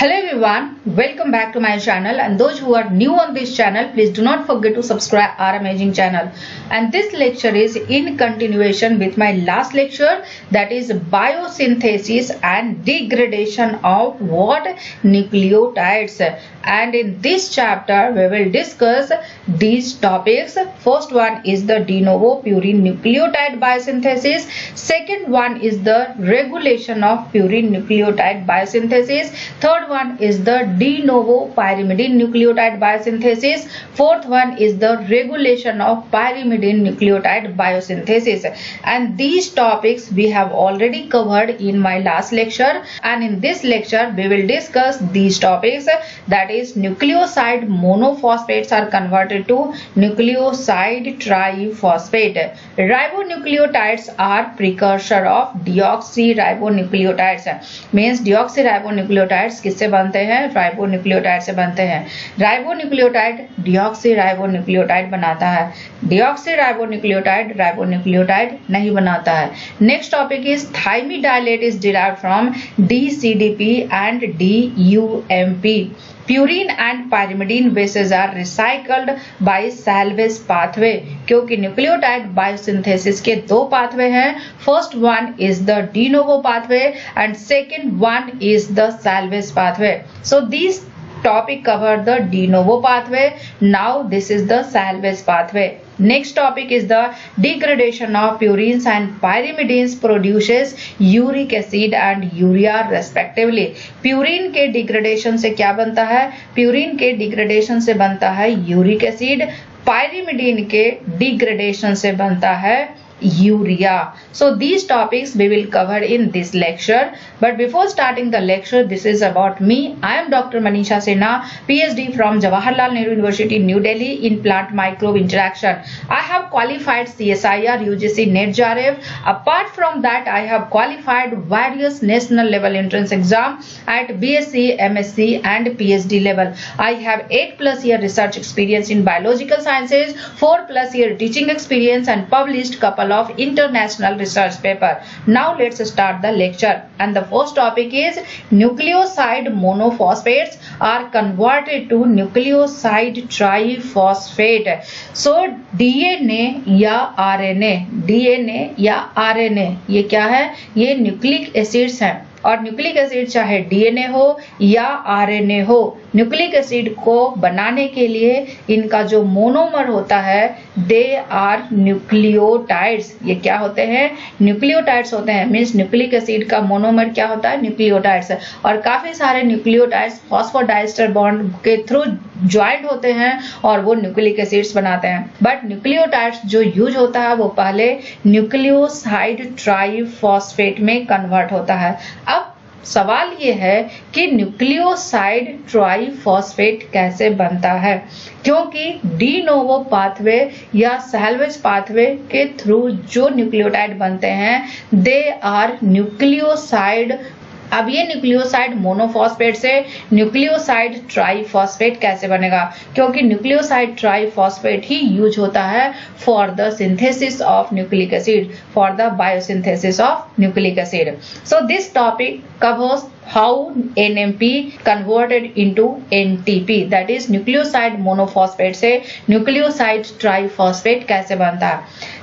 Hello everyone, welcome back to my channel, and those who are new on this channel, please do not forget to subscribe our amazing channel. And this lecture is in continuation with my last lecture, that is biosynthesis and degradation of what? Nucleotides. And in this chapter we will discuss these topics. First one is the de novo purine nucleotide biosynthesis. Second one is the regulation of purine nucleotide biosynthesis. Third one is the de novo pyrimidine nucleotide biosynthesis. Fourth one is the regulation of pyrimidine nucleotide biosynthesis. And these topics we have already covered in my last lecture, and in this lecture we will discuss these topics, that is nucleoside monophosphates are converted to nucleoside triphosphate. Ribonucleotides are precursor of deoxyribonucleotides. Means deoxyribonucleotides किससे बनते हैं? Ribonucleotide से बनते हैं. Ribonucleotide deoxyribonucleotide बनाता है. Deoxyribonucleotide ribonucleotide नहीं बनाता है. Next topic is thymidylate is derived from dCDP and dUMP. Purine and pyrimidine bases are recycled by salvage pathway. क्योंकि न्यूक्लियोटाइड बायोसिंथेसिस के दो पाथवे हैं. First one is the de novo pathway and second one is the salvage pathway. So these topic cover the de novo pathway. Now this is the salvage pathway. Next topic is the degradation of purines and pyrimidines produces uric acid and urea respectively. Purine के degradation से क्या बनता है? Purine के degradation से बनता है uric acid. Pyrimidine के डिग्रेडेशन से बनता है urea. So these topics we will cover in this lecture. But before starting the lecture, this is about me. I am Dr. Manisha Sinha, PhD from Jawaharlal Nehru University, New Delhi in plant microbe interaction. I have qualified CSIR, UGC, NET, JRF. Apart from that, I have qualified various national level entrance exam at BSc, MSc and PhD level. I have 8+ year research experience in biological sciences, 4+ year teaching experience and published couple of international research paper. Now let's start the lecture. And the first topic is nucleoside monophosphates are converted to nucleoside triphosphate. So DNA या RNA ये क्या है? ये nucleic acids हैं. और nucleic acid चाहे DNA हो या आरएनए हो, न्यूक्लिक एसिड को बनाने के लिए इनका जो मोनोमर होता है, दे आर न्यूक्लियोटाइड्स. ये क्या होते हैं? न्यूक्लियोटाइड्स होते हैं. मीन्स न्यूक्लिक एसिड का मोनोमर क्या होता है? न्यूक्लियोटाइड्स. और काफी सारे न्यूक्लियोटाइड्स फॉस्फोडाइस्टर बॉन्ड के थ्रू ज्वाइंट होते हैं और वो न्यूक्लिक एसिड्स बनाते हैं. बट न्यूक्लियोटाइड्स जो यूज होता है वो पहले न्यूक्लियोसाइड ट्राइफॉस्फेट में कन्वर्ट होता है. अब सवाल ये है कि न्यूक्लियोसाइड ट्राइफॉस्फेट कैसे बनता है? क्योंकि डी नोवो पाथवे या सैल्वेज पाथवे के थ्रू जो न्यूक्लियोटाइड बनते हैं, दे आर न्यूक्लियोसाइड. अब ये न्यूक्लियोसाइड मोनोफॉस्फेट से न्यूक्लियोसाइड ट्राइफॉस्फेट कैसे बनेगा? क्योंकि न्यूक्लियोसाइड ट्राइफॉस्फेट ही यूज होता है for the synthesis of nucleic acid, for the biosynthesis of nucleic acid. So this topic covers how NMP converted into NTP, that is nucleoside monophosphate से nucleoside triphosphate कैसे बनता है?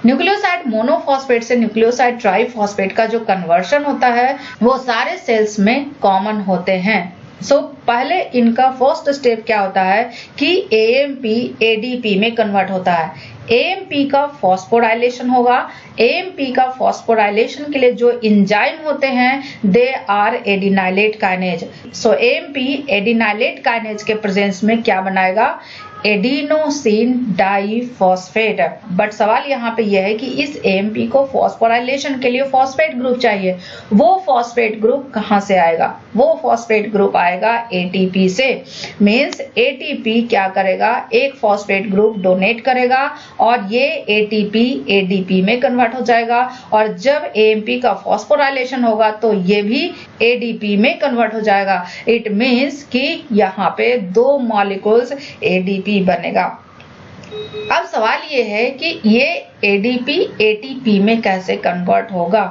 Nucleoside monophosphate से nucleoside triphosphate का जो conversion होता है वो सारे सेल्स में कॉमन होते हैं. सो पहले इनका फर्स्ट स्टेप क्या होता है कि AMP ADP में कन्वर्ट होता है. AMP का फॉस्फोडाइलेशन होगा. AMP का फॉस्फोडाइलेशन के लिए जो एंजाइम होते हैं, they are adenylate kinase. So AMP adenylate kinase के प्रेजेंस में क्या बनाएगा? Adenosine diphosphate. बट सवाल यहाँ पे यह है कि इस AMP को फॉस्फोराइलेशन के लिए फॉस्फेट ग्रुप चाहिए. वो फॉस्फेट ग्रुप कहाँ से आएगा? वो फॉस्फेट ग्रुप आएगा ATP से. मीन्स ATP क्या करेगा? एक फॉस्फेट ग्रुप डोनेट करेगा और ये ATP ADP में कन्वर्ट हो जाएगा. और जब AMP का फॉस्फोराइलेशन होगा तो ये भी ADP में कन्वर्ट हो जाएगा. इट मीन्स कि यहाँ पे दो मॉलिक्यूल्स ADP बनेगा. अब सवाल ये है कि ये ADP ATP में कैसे कन्वर्ट होगा?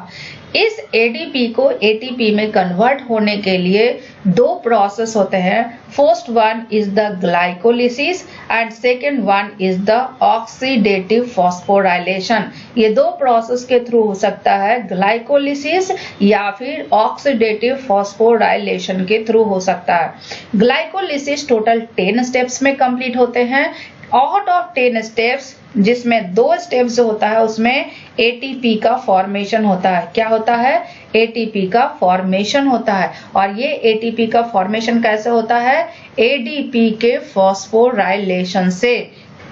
इस एडीपी को एटीपी में कन्वर्ट होने के लिए दो प्रोसेस होते हैं। First one is the glycolysis and second one is the oxidative phosphorylation. ये दो प्रोसेस के थ्रू हो सकता है, ग्लाइकोलिसिस या फिर ऑक्सीडेटिव फॉस्फोराइलेशन के थ्रू हो सकता है। ग्लाइकोलिसिस टोटल 10 स्टेप्स में कंप्लीट होते हैं। आउट ऑफ 10 स्टेप्स, जिसमें 2 स्टेप्स होता है, उसमें एटीपी का फॉर्मेशन होता है। क्या होता है? एटीपी का फॉर्मेशन होता है। और ये एटीपी का फॉर्मेशन कैसे होता है? एडीपी के फॉस्फोराइलेशन से।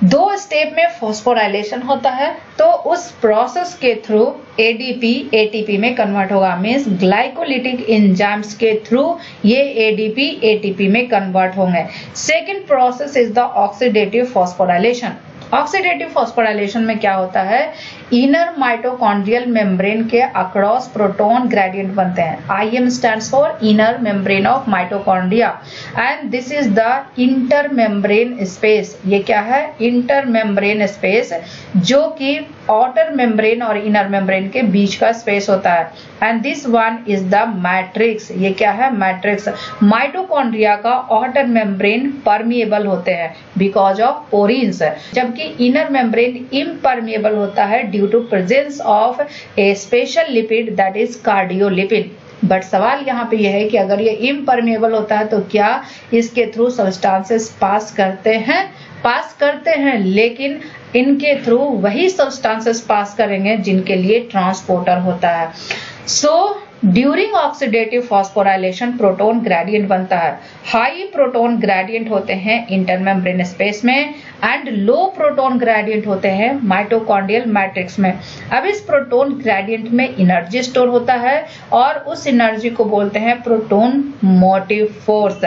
2 स्टेप में फॉस्फोराइलेशन होता है, तो उस प्रोसेस के थ्रू एडीपी एटीपी में कन्वर्ट होगा। मीन्स ग्लाइकोलिटिक एंजाइम्स के थ्रू ये एडीपी एटीपी में कन्वर्ट होंगे। Second process is the oxidative phosphorylation. Oxidative phosphorylation में क्या होता है? इनर माइटोकॉन्ड्रियल मेम्ब्रेन के अक्रॉस प्रोटॉन ग्रेडियंट बनते हैं। IM stands for inner membrane of mitochondria and this is the inter membrane space. ये क्या है? इंटर मेम्ब्रेन स्पेस, जो कि आउटर मेम्ब्रेन और इनर मेम्ब्रेन के बीच का स्पेस होता है। And this one is the matrix. ये क्या है? मैट्रिक्स। माइटोकॉन्ड्रिया का आउटर मेम्ब्रेन परमिएबल होते हैं बिकॉज ऑफ पोरीन्स, जबकि इनर मेम्ब्रेन इम्परमिएबल होता है due to presence of a special lipid that is cardiolipid. But सवाल यहाँ पे यह है कि अगर ये इम्परमिएबल होता है तो क्या इसके थ्रू सब्सटेंसेस पास करते हैं? पास करते हैं, लेकिन इनके थ्रू वही सब्सटेंसेस पास करेंगे जिनके लिए ट्रांसपोर्टर होता है। So during oxidative phosphorylation proton gradient बनता है। हाई प्रोटॉन ग्रेडियंट होते हैं इंटरमेम्ब्रेन स्पेस में एंड लो प्रोटॉन ग्रेडियंट होते हैं माइटोकॉन्ड्रियल मैट्रिक्स में। अब इस प्रोटॉन ग्रेडियंट में एनर्जी स्टोर होता है और उस एनर्जी को बोलते हैं प्रोटॉन मोटिव फोर्स।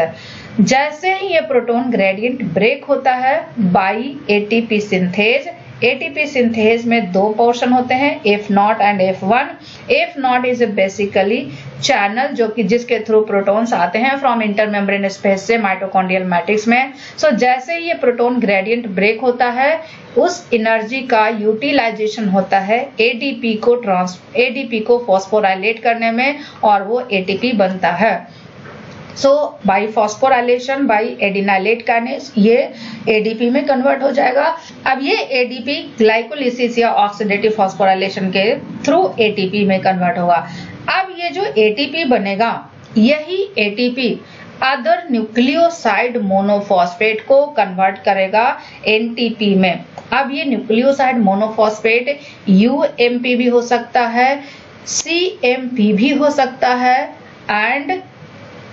जैसे ही ये प्रोटॉन ग्रेडियंट ब्रेक होता है by ATP synthase. ATP synthase में 2 पोर्शन होते हैं, F0 and F1। F0 is basically channel जो कि जिसके थ्रू प्रोटॉन्स आते हैं फ्रॉम इंटरमेम्ब्रेन स्पेस से माइटोकॉन्ड्रियल मैट्रिक्स में। सो जैसे ही ये प्रोटॉन ग्रेडियंट ब्रेक होता है, उस एनर्जी का यूटिलाइजेशन होता है एडीपी को फॉस्फोराइलेट करने में और वो एटीपी बनता है। So by phosphorylation by adenylate kinase ये एडीपी में कन्वर्ट हो जाएगा। अब ये एडीपी ग्लाइकोलिसिस या ऑक्सीडेटिव फॉस्फोराइलेशन के थ्रू एटीपी में कन्वर्ट होगा। अब ये जो एटीपी बनेगा, यही एटीपी अदर न्यूक्लियोसाइड मोनोफॉस्फेट को कन्वर्ट करेगा एनटीपी में। अब ये न्यूक्लियोसाइड मोनोफॉस्फेट यूएमपी भी हो सकता है, सीएमपी भी हो सकता है एंड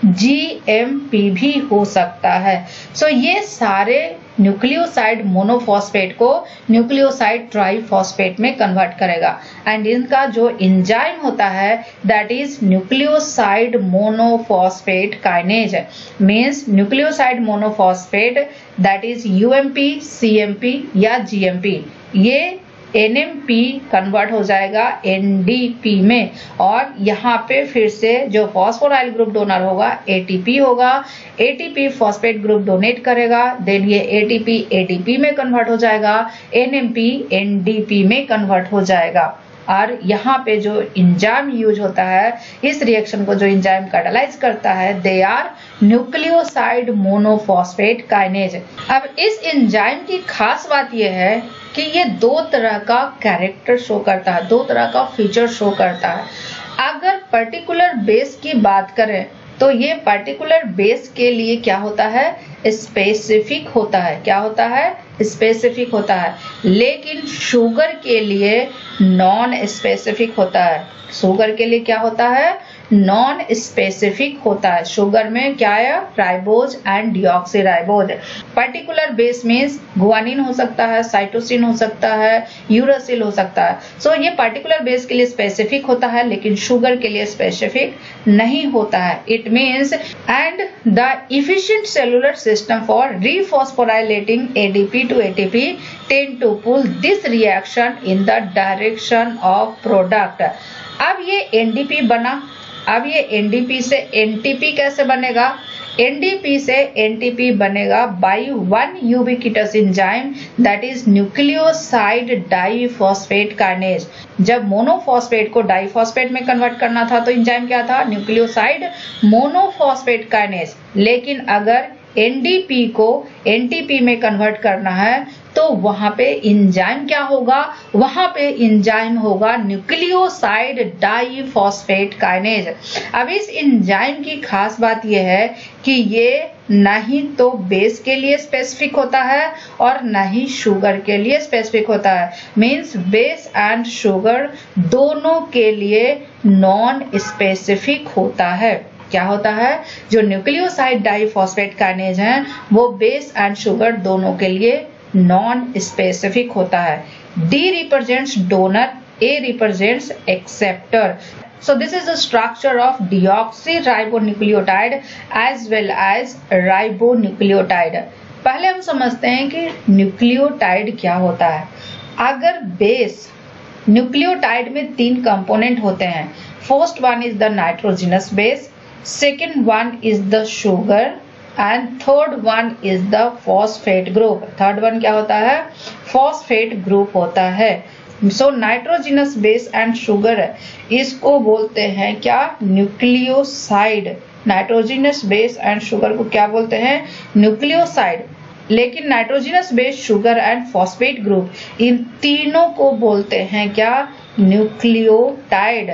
GMP भी हो सकता है। सो ये सारे न्यूक्लियोसाइड मोनोफॉस्फेट को न्यूक्लियोसाइड ट्राइफॉस्फेट में कन्वर्ट करेगा एंड इनका जो एंजाइम होता है that is nucleoside monophosphate kinase. Means nucleoside monophosphate that is UMP, CMP या GMP, ये NMP कन्वर्ट हो जाएगा NDP में और यहाँ पे फिर से जो फॉस्फोराइल ग्रुप डोनर होगा ATP होगा। ATP फॉस्फेट ग्रुप डोनेट करेगा, देन ये ATP ADP में कन्वर्ट हो जाएगा, NMP NDP में कन्वर्ट हो जाएगा। और यहाँ पे जो एंजाइम यूज होता है, इस रिएक्शन को जो एंजाइम कैटालाइज करता है, they are nucleoside monophosphate kinase. अब इस एंजाइम की खास बात यह है कि ये 2 तरह का कैरेक्टर शो करता है, 2 तरह का फीचर शो करता है। अगर पर्टिकुलर बेस की बात करें तो ये पर्टिकुलर बेस के लिए क्या होता है? स्पेसिफिक होता है। क्या होता है? स्पेसिफिक होता है। लेकिन शुगर के लिए नॉन स्पेसिफिक होता है। शुगर के लिए क्या होता है? नॉन स्पेसिफिक होता है। शुगर में क्या है? Ribose and deoxyribose. Particular base means guanine हो सकता है, साइटोसिन हो सकता है, यूरासिल हो सकता है। सो ये पर्टिकुलर बेस के लिए स्पेसिफिक होता है लेकिन शुगर के लिए स्पेसिफिक नहीं होता है। It means and the efficient cellular system for rephosphorylating ADP to ATP tend to pull this reaction in the direction of product। अब ये NDP बना, अब ये NDP से NTP कैसे बनेगा? एनडीपी से एनटीपी बनेगा by one ubiquitous enzyme that is nucleoside diphosphate kinase. जब मोनोफॉस्फेट को डाइफॉस्फेट में कन्वर्ट करना था तो एंजाइम क्या था? Nucleoside monophosphate kinase. लेकिन अगर एनडीपी को एनटीपी में कन्वर्ट करना है तो वहां पे एंजाइम क्या होगा? वहां पे एंजाइम होगा न्यूक्लियोसाइड डाइफॉस्फेट काइनेज। अब इस एंजाइम की खास बात यह है कि ये न ही तो बेस के लिए स्पेसिफिक होता है और न ही शुगर के लिए स्पेसिफिक होता है। मींस बेस एंड शुगर दोनों के लिए नॉन स्पेसिफिक होता है। क्या होता है? जो न्यूक्लियोसाइड डाइफॉस्फेट काइनेज है वो बेस एंड शुगर दोनों के लिए नॉन स्पेसिफिक होता है। D represents donor, A represents acceptor. So this is the structure of deoxyribonucleotide as well as ribonucleotide. पहले हम समझते हैं कि न्यूक्लियोटाइड क्या होता है। अगर बेस न्यूक्लियोटाइड में 3 कंपोनेंट होते हैं। First one is the nitrogenous base, second one is the sugar and third one is the phosphate group. Third one क्या होता है? फॉस्फेट ग्रुप होता है। सो नाइट्रोजिनस बेस एंड शुगर इसको बोलते हैं क्या? Nucleoside. Nitrogenous base and sugar को क्या बोलते हैं? न्यूक्लियोसाइड। लेकिन nitrogenous base, sugar and phosphate group in तीनों को बोलते हैं क्या? न्यूक्लियोटाइड।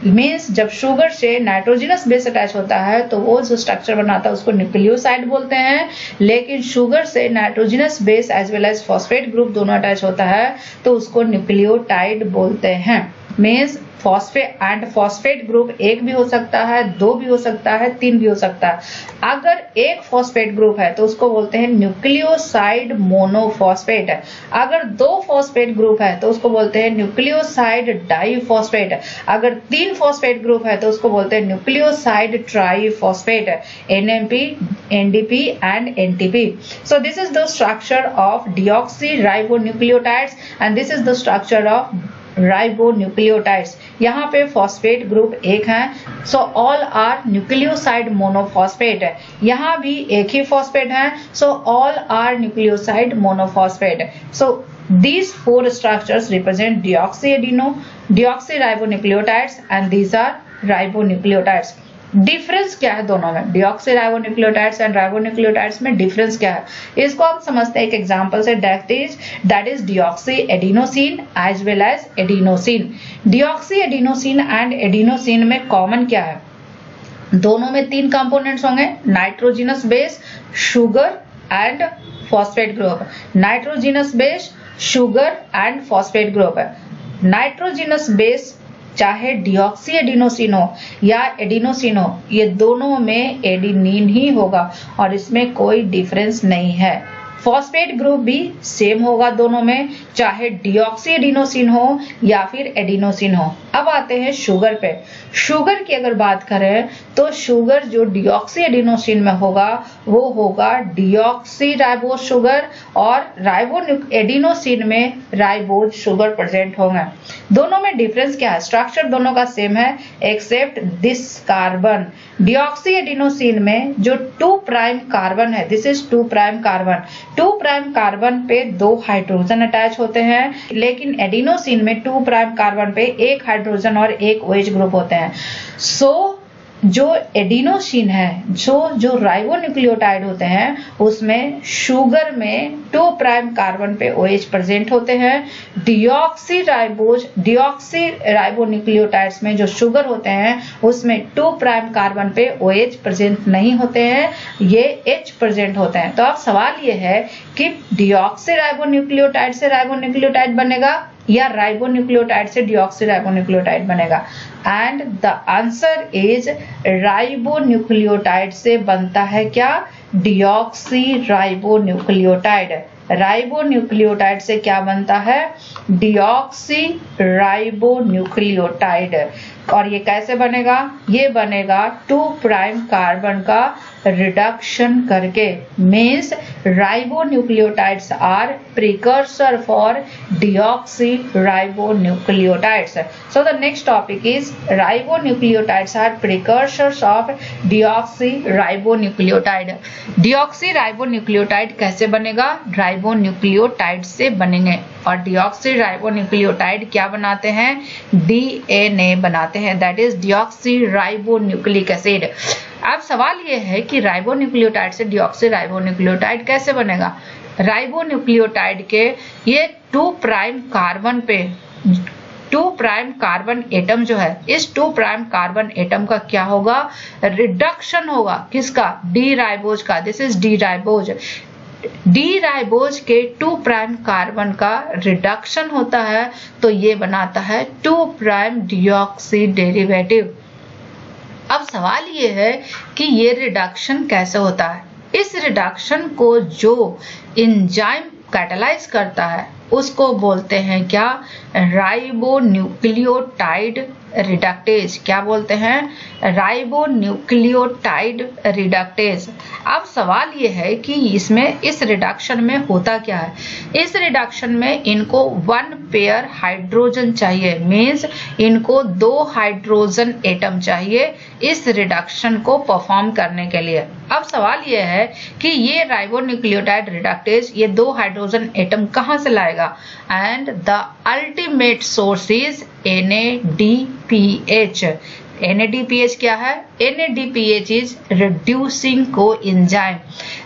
मीन्स जब शुगर से नाइट्रोजिनस बेस अटैच होता है तो वो जो स्ट्रक्चर बनाता है उसको न्यूक्लियोसाइड बोलते हैं। लेकिन शुगर से nitrogenous base as well as phosphate group दोनों अटैच होता है तो उसको न्यूक्लियोटाइड बोलते हैं। मीन्स फॉस्फेट ग्रुप 1 भी हो सकता है, 2 भी हो सकता है, 3 भी हो सकता है। अगर एक फॉस्फेट ग्रुप है तो उसको बोलते हैं न्यूक्लियोसाइड मोनोफॉस्फेट। अगर 2 फॉस्फेट ग्रुप है तो उसको बोलते हैं न्यूक्लियोसाइड डाइफॉस्फेट। अगर 3 फॉस्फेट ग्रुप है तो उसको बोलते हैं nucleoside triphosphate, NMP, NDP and NTP. So this is the structure of deoxyribonucleotides and this is the structure of ribonucleotides. यहाँ पे फॉस्फेट ग्रुप 1 है, so all are nucleoside monophosphate. यहाँ भी एक ही फॉस्फेट है, so all are nucleoside monophosphate. So these 4 structures represent deoxyribonucleotides and these are ribonucleotides. Difference क्या है दोनों में? डिऑक्सीराइबोन्यूक्लियोटाइड्स एंड राइबोन्यूक्लियोटाइड्स में डिफरेंस क्या है इसको हम समझते हैं एक एग्जांपल से। That is deoxy adenosine as well as adenosine. Deoxy adenosine and adenosine में कॉमन क्या है? दोनों में 3 कंपोनेंट्स होंगे, nitrogenous base, sugar and phosphate group. Nitrogenous base, sugar and phosphate group है। नाइट्रोजिनस बेस चाहे डिऑक्सी एडिनोसिन हो या एडिनोसिन हो, ये दोनों में एडिनिन ही होगा और इसमें कोई डिफरेंस नहीं है। फॉस्फेट ग्रुप भी सेम होगा दोनों में, चाहे डिऑक्सी एडिनोसिन हो या फिर एडिनोसिन हो। अब आते हैं शुगर पे। शुगर की अगर बात करें तो शुगर जो डिऑक्सी एडिनोसिन में होगा वो होगा डिऑक्सी राइबोज शुगर और एडिनोसिन में राइबोज शुगर प्रेजेंट होंगे। दोनों में डिफरेंस क्या है? स्ट्रक्चर दोनों का सेम है except this carbon. Deoxy adenosine में जो 2 प्राइम कार्बन है, this is 2 prime carbon. 2 prime carbon पे 2 हाइड्रोजन अटैच होते हैं, लेकिन एडिनोसिन में 2 प्राइम कार्बन पे 1 हाइड्रोजन और 1 OH ग्रुप होते हैं। सो जो एडिनोसिन है, जो राइबोन्यूक्लियोटाइड होते हैं उसमें शुगर में 2 प्राइम कार्बन पे OH प्रेजेंट होते हैं। डिऑक्सी राइबोन्यूक्लियोटाइड्स में जो शुगर होते हैं उसमें 2 प्राइम कार्बन पे OH प्रेजेंट नहीं होते हैं, ये H प्रेजेंट होते हैं। तो अब सवाल ये है कि डिऑक्सी राइबोन्यूक्लियोटाइड से राइबोन्यूक्लियोटाइड बनेगा या राइबोन्यूक्लियोटाइड से डिऑक्सी राइबोन्यूक्लियोटाइड बनेगा? And the answer is ribonucleotide से बनता है क्या? Deoxy ribonucleotide. राइबोन्यूक्लियोटाइड से क्या बनता है? Deoxy ribonucleotide. और ये कैसे बनेगा? ये बनेगा 2 प्राइम कार्बन का रिडक्शन करके, means ribonucleotides are precursor for deoxyribonucleotides. So the next topic is ribonucleotides are precursors of deoxyribonucleotide. deoxyribonucleotide कैसे बनेगा? राइबोन्यूक्लियोटाइड से बनेंगे, और deoxyribonucleotide क्या बनाते हैं? DNA बनाते हैं, दैट इज deoxyribonucleic acid. अब सवाल ये है कि राइबोन्यूक्लियोटाइड से deoxyribonucleotide कैसे बनेगा? राइबोन्यूक्लियोटाइड के ये 2 प्राइम कार्बन पे 2 प्राइम कार्बन एटम जो है, इस 2 प्राइम कार्बन एटम का क्या होगा? रिडक्शन होगा। किसका? डी राइबोज का। This is D ribose. D ribose के 2 प्राइम कार्बन का रिडक्शन होता है, तो ये बनाता है 2 प्राइम डिऑक्सी डेरिवेटिव। अब सवाल ये है कि ये रिडक्शन कैसे होता है? इस रिडक्शन को जो एंजाइम कैटालाइज करता है उसको बोलते हैं क्या? Ribonucleotide reductase. क्या बोलते हैं? Ribonucleotide reductase. अब सवाल ये है कि इसमें इस रिडक्शन में होता क्या है? इस रिडक्शन में इनको 1 पेयर हाइड्रोजन चाहिए, मीन्स इनको 2 हाइड्रोजन एटम चाहिए इस रिडक्शन को परफॉर्म करने के लिए। अब सवाल ये है कि ये राइबोन्यूक्लियोटाइड रिडक्टेज ये 2 हाइड्रोजन एटम कहां से लाएगा? And the ultimate source is NADPH. NADPH क्या है? NADPH is reducing coenzyme.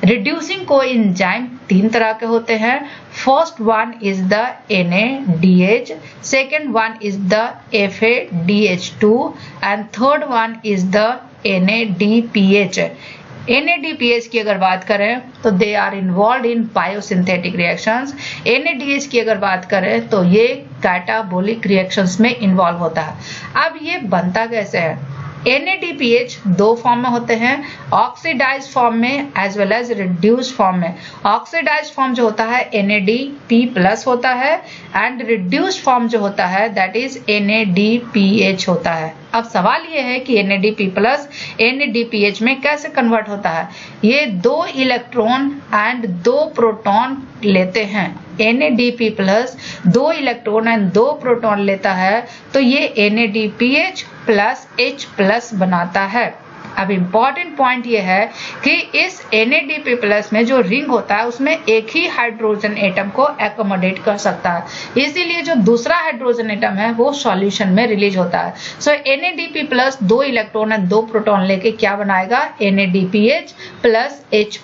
Reducing coenzyme 3 तरह के होते हैं। First one is the NADH, second one is the FADH2 and third one is the NADPH. NADPH की अगर बात करें तो they are involve in biosynthetic reactions. NADH की अगर बात करें तो ये कैटाबोलिक रिएक्शंस में इन्वॉल्व होता है। अब ये बनता कैसे है? NADPH 2 फॉर्म में होते हैं, ऑक्सीडाइज्ड फॉर्म में as well as reduced form में। ऑक्सीडाइज्ड फॉर्म जो होता है NAD+ होता है, एंड रिड्यूस्ड फॉर्म जो होता है दैट इज NADPH होता है। अब सवाल ये है कि NADP+ NADPH में कैसे कन्वर्ट होता है? ये 2 इलेक्ट्रॉन एंड 2 प्रोटॉन लेते हैं। NADP+ 2 इलेक्ट्रॉन एंड 2 प्रोटॉन लेता है, तो ये NADPH+H+ बनाता है। अब इम्पॉर्टेंट पॉइंट ये है कि इस NADP+ में जो रिंग होता है उसमें एक ही हाइड्रोजन एटम को एकोमोडेट कर सकता है, इसीलिए जो दूसरा हाइड्रोजन एटम है वो सॉल्यूशन में रिलीज होता है। सो NADP+ 2 इलेक्ट्रॉन और 2 प्रोटॉन लेके क्या बनाएगा? NADPH+H+।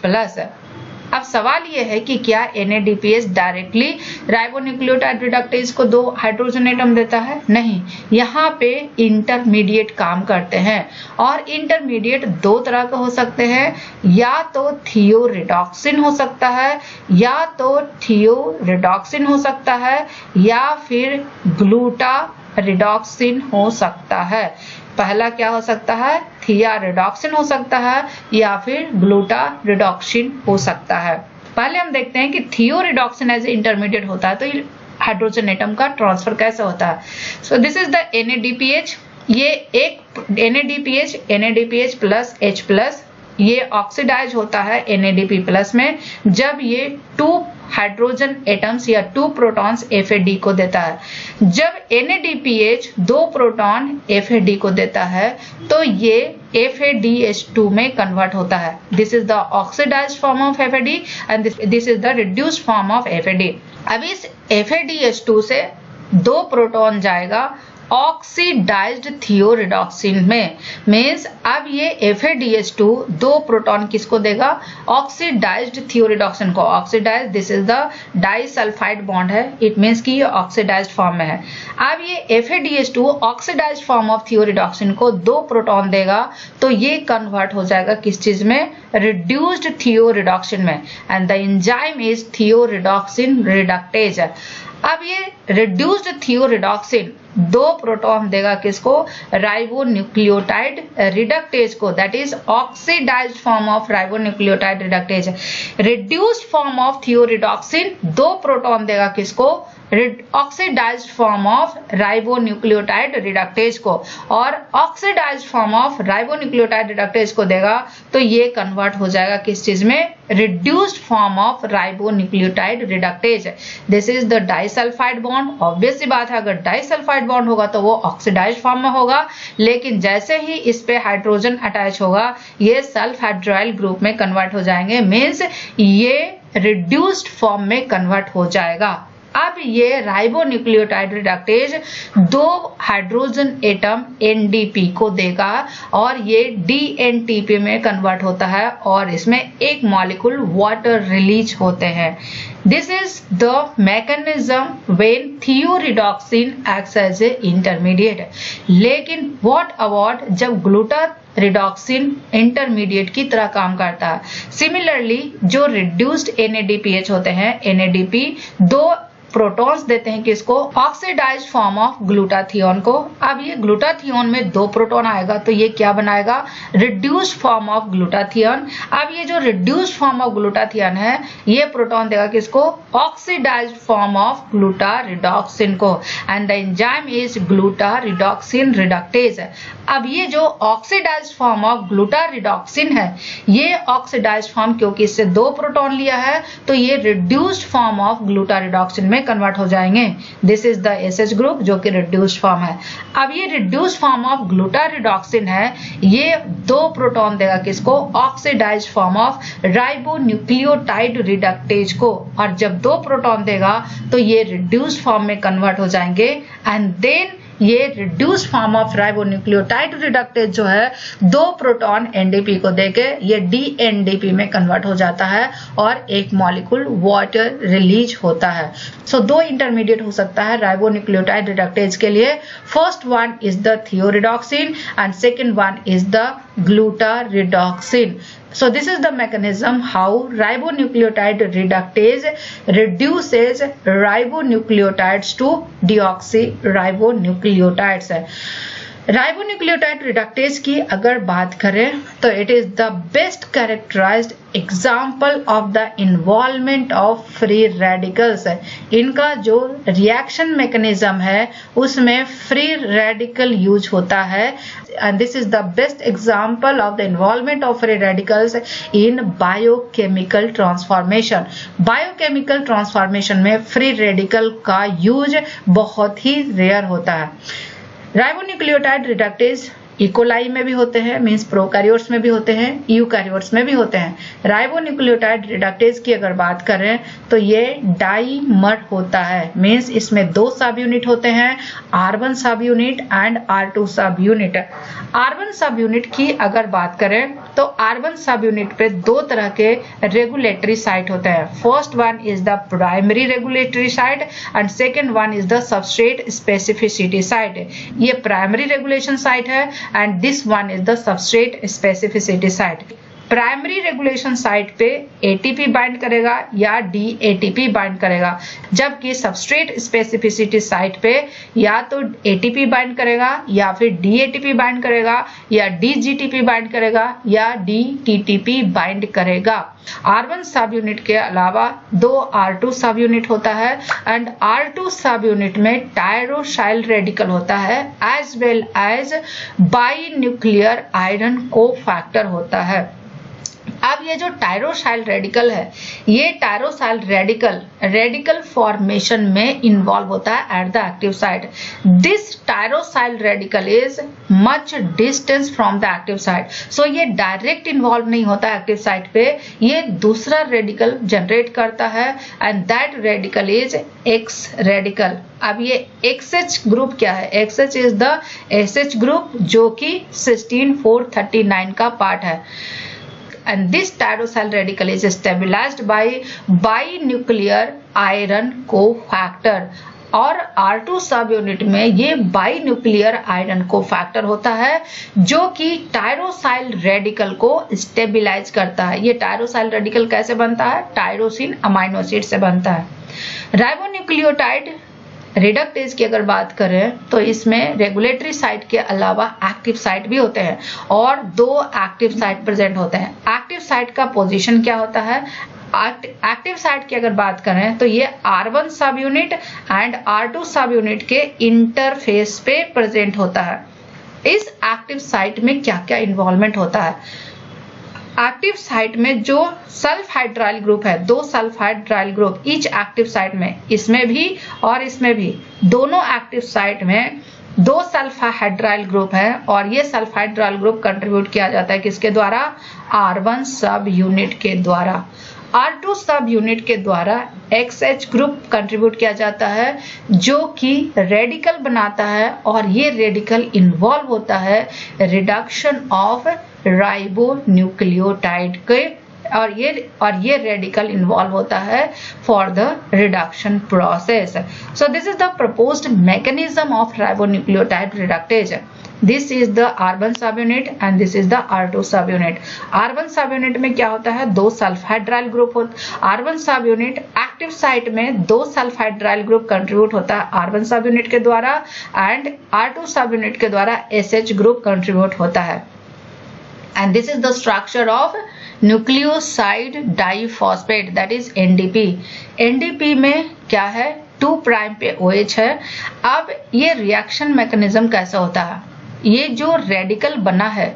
अब सवाल ये है कि क्या NADPH डायरेक्टली राइबोन्यूक्लियोटाइड रिडक्टेज को 2 हाइड्रोजन एटम देता है? नहीं, यहाँ पे इंटरमीडिएट काम करते हैं, और इंटरमीडिएट 2 तरह के हो सकते हैं, या तो थियोरिडॉक्सिन हो सकता है, या तो थियोरिडॉक्सिन हो सकता है, या फिर ग्लूटारिडॉक्सिन हो सकता है। पहला क्या हो सकता है? थियारिडॉक्सिन हो सकता है, या फिर ग्लूटारिडॉक्सिन हो सकता है। पहले हम देखते हैं कि थियोरिडॉक्सिन एज ए इंटरमीडिएट होता है तो हाइड्रोजन एटम का ट्रांसफर कैसे होता है? सो दिस इज द NADPH। ये एक NADPH+H+, ये ऑक्सीडाइज होता है NADP+ में जब ये 2 हाइड्रोजन एटम्स या 2 प्रोटॉन्स FAD को देता है। जब NADPH 2 प्रोटॉन FAD को देता है तो ये FADH2 में कन्वर्ट होता है। This is the oxidised form of FAD and this is the reduced form of FAD। अब इस FADH2 से 2 प्रोटॉन जाएगा ऑक्सीडाइज्ड थियोरिडॉक्सिन में, मीन्स अब ये FADH2 2 प्रोटॉन किसको देगा? ऑक्सीडाइज्ड थियोरिडॉक्सिन को। Oxidised, this is the disulphide bond है, इट मीन्स कि ये ऑक्सीडाइज्ड फॉर्म में है। अब ये FADH2 ऑक्सीडाइज्ड फॉर्म ऑफ थियोरिडॉक्सिन को 2 प्रोटॉन देगा, तो ये कन्वर्ट हो जाएगा किस चीज में? रिड्यूस्ड थियोरिडॉक्सिन में, and the enzyme is thioredoxin reductase. अब ये रिड्यूस्ड थियोरिडॉक्सिन 2 प्रोटॉन देगा किसको, राइबोन्यूक्लियोटाइड रिडक्टेज को, that is oxidized form of ribonucleotide reductase. Reduced form of thioredoxin 2 proton देगा किसको, oxidised form of ribonucleotide reductase को, और oxidized form of ribonucleotide reductase को देगा तो ये कन्वर्ट हो जाएगा किस चीज में, reduced form of ribonucleotide reductase. This is the disulphide bond. Obvious सी बात है, अगर डाइसल्फाइड बॉन्ड होगा तो वो ऑक्सीडाइज्ड फॉर्म में होगा, लेकिन जैसे ही इस पे हाइड्रोजन अटैच होगा ये सल्फ हाइड्राइल ग्रुप में कन्वर्ट हो जाएंगे, मीन्स ये रिड्यूस्ड फॉर्म में कन्वर्ट हो जाएगा। अब ये ribonucleotide reductase 2 hydrogen atom NDP को देगा और ये DNTP में कन्वर्ट होता है और इसमें एक मॉलिक्यूल वाटर रिलीज होते हैं। This is the mechanism when thioredoxin acts as a intermediate. लेकिन व्हाट अबाउट जब ग्लूटारिडॉक्सिन इंटरमीडिएट की तरह काम करता है। सिमिलरली जो रिड्यूस्ड NADPH होते हैं, NADP 2 प्रोटॉन्स देते हैं किसको, ऑक्सीडाइज्ड फॉर्म ऑफ ग्लूटाथियोन को। अब ये ग्लूटाथियोन में 2 प्रोटॉन आएगा तो ये क्या बनाएगा, रिड्यूस्ड फॉर्म ऑफ ग्लूटाथियोन। अब ये जो रिड्यूस्ड फॉर्म ऑफ ग्लूटाथियोन है ये प्रोटॉन देगा किसको, ऑक्सीडाइज्ड फॉर्म ऑफ ग्लूटारिडॉक्सिन को, and the enzyme is glutaredoxin reductase. अब ये जो ऑक्सीडाइज्ड फॉर्म ऑफ ग्लूटारिडॉक्सिन है, ये ऑक्सीडाइज्ड फॉर्म क्योंकि इससे 2 प्रोटॉन लिया है तो ये रिड्यूस्ड फॉर्म ऑफ ग्लूटारिडॉक्सिन में कन्वर्ट हो जाएंगे। This is the SH group जो कि रिड्यूस्ड फॉर्म है। अब ये रिड्यूस्ड फॉर्म ऑफ ग्लूटारिडॉक्सिन है, ये 2 प्रोटॉन देगा किसको, oxidised form of ribonucleotide reductase को, और जब 2 प्रोटॉन देगा तो ये रिड्यूस्ड फॉर्म में कन्वर्ट हो जाएंगे, एंड देन ये reduced form of ribonucleotide reductase जो है 2 प्रोटॉन NDP को देके ये DNDP में कन्वर्ट हो जाता है और एक मॉलिक्यूल वाटर रिलीज होता है। सो 2 इंटरमीडिएट हो सकता है राइबोन्यूक्लियोटाइड रिडक्टेज के लिए। First one is the thioredoxin and second one is the glutaredoxin. So this is the mechanism how ribonucleotide reductase reduces ribonucleotides to deoxyribonucleotides। Ribonucleotide reductase की अगर बात करें तो it is the best characterised example of the involvement of free radicals. इनका जो reaction mechanism है उसमें free radical use होता है, and this is the best example of the involvement of free radicals in biochemical transformation. Biochemical transformation में free radical का use बहुत ही rare होता है। राइबोन्यूक्लियोटाइड रिडक्टेज इकोलाई में भी होते हैं, मींस प्रोकैरियोट्स में भी होते हैं, यूकैरियोट्स में भी होते हैं। राइबोन्यूक्लियोटाइड रिडक्टेज की अगर बात करें तो ये डाइमर होता है, मींस इसमें 2 सब यूनिट होते हैं, R1 सब यूनिट एंड R2 सब यूनिट। R1 सब यूनिट की अगर बात करें तो R1 सब यूनिट पे 2 तरह के रेगुलेटरी साइट होते हैं। First one is the primary regulatory site and second one is the substrate specificity site. ये प्राइमरी रेगुलेशन साइट है and this one is the substrate specificity site। Primary regulation site पे ATP bind करेगा या DATP bind करेगा, जबकि substrate specificity site पे या तो ATP बाइंड करेगा या फिर DATP बाइंड करेगा या DGTP बाइंड करेगा या DTTP बाइंड करेगा। R1 सब यूनिट के अलावा 2 R2 सब यूनिट होता है, एंड R2 सब यूनिट में टायरोसाइल रेडिकल होता है as well as by nuclear iron cofactor होता है। अब ये जो टायरोसाइल रेडिकल है, ये टायरोसाइल रेडिकल फॉर्मेशन में इन्वॉल्व होता है at the active site. This tyrosyl radical is much distance from the active site, so ये डायरेक्ट इन्वॉल्व नहीं होता एक्टिव साइट पे, ये दूसरा रेडिकल जनरेट करता है and that radical is X radical. अब ये XH ग्रुप क्या है, XH is the SH group जो कि सिस्टीन 439 का पार्ट है। And this tyrosyl radical is stabilized by binuclear iron cofactor, और R2 सब यूनिट में ये बाइन्यूक्लियर आयरन कोफैक्टर होता है जो कि टायरोसाइल रेडिकल को स्टेबिलाइज करता है। ये टायरोसाइल रेडिकल कैसे बनता है, टायरोसिन अमाइनो एसिड से बनता है। राइबोन्यूक्लियोटाइड रिडक्टेज की अगर बात करें तो इसमें रेगुलेटरी साइट के अलावा एक्टिव साइट भी होते हैं और 2 एक्टिव साइट प्रेजेंट होते हैं। एक्टिव साइट का पोजीशन क्या होता है? एक्टिव साइट की अगर बात करें तो ये R1 सब यूनिट एंड R2 सब यूनिट के इंटरफेस पे प्रेजेंट होता है। इस एक्टिव साइट में क्या क्या इन्वॉल्वमेंट होता है? एक्टिव साइट में जो सल्फ हाइड्राइल ग्रुप है, 2 sulphydryl group each active site में, इसमें भी और इसमें भी, दोनों एक्टिव साइट में 2 सल्फ हाइड्राइल ग्रुप है और ये सल्फ हाइड्राइल ग्रुप कंट्रीब्यूट किया जाता है किसके द्वारा? R1 सब यूनिट के द्वारा। R2 सब यूनिट के द्वारा XH ग्रुप कंट्रीब्यूट किया जाता है जो कि रेडिकल बनाता है और ये रेडिकल इन्वॉल्व होता है रिडक्शन ऑफ राइबो न्यूक्लियोटाइड के, और ये रेडिकल इन्वॉल्व होता है for the reduction process. So this is the proposed mechanism of ribonucleotide reductase. This is the R1 सब unit and this is the R2 सब unit. R1 सब unit में क्या होता है? 2 सल्फाइड्राइल ग्रुप होता। R1 सब यूनिट एक्टिव साइट में 2 सल्फाइड्राइल ग्रुप कंट्रीब्यूट होता है R1 सब यूनिट के द्वारा एंड R2 सब यूनिट के द्वारा SH ग्रुप कंट्रीब्यूट होता है। And this is the structure of nucleoside diphosphate, that is NDP। NDP में क्या है? 2 प्राइम पे OH है। अब ये रिएक्शन मैकेनिज्म कैसा होता है? ये जो रेडिकल बना है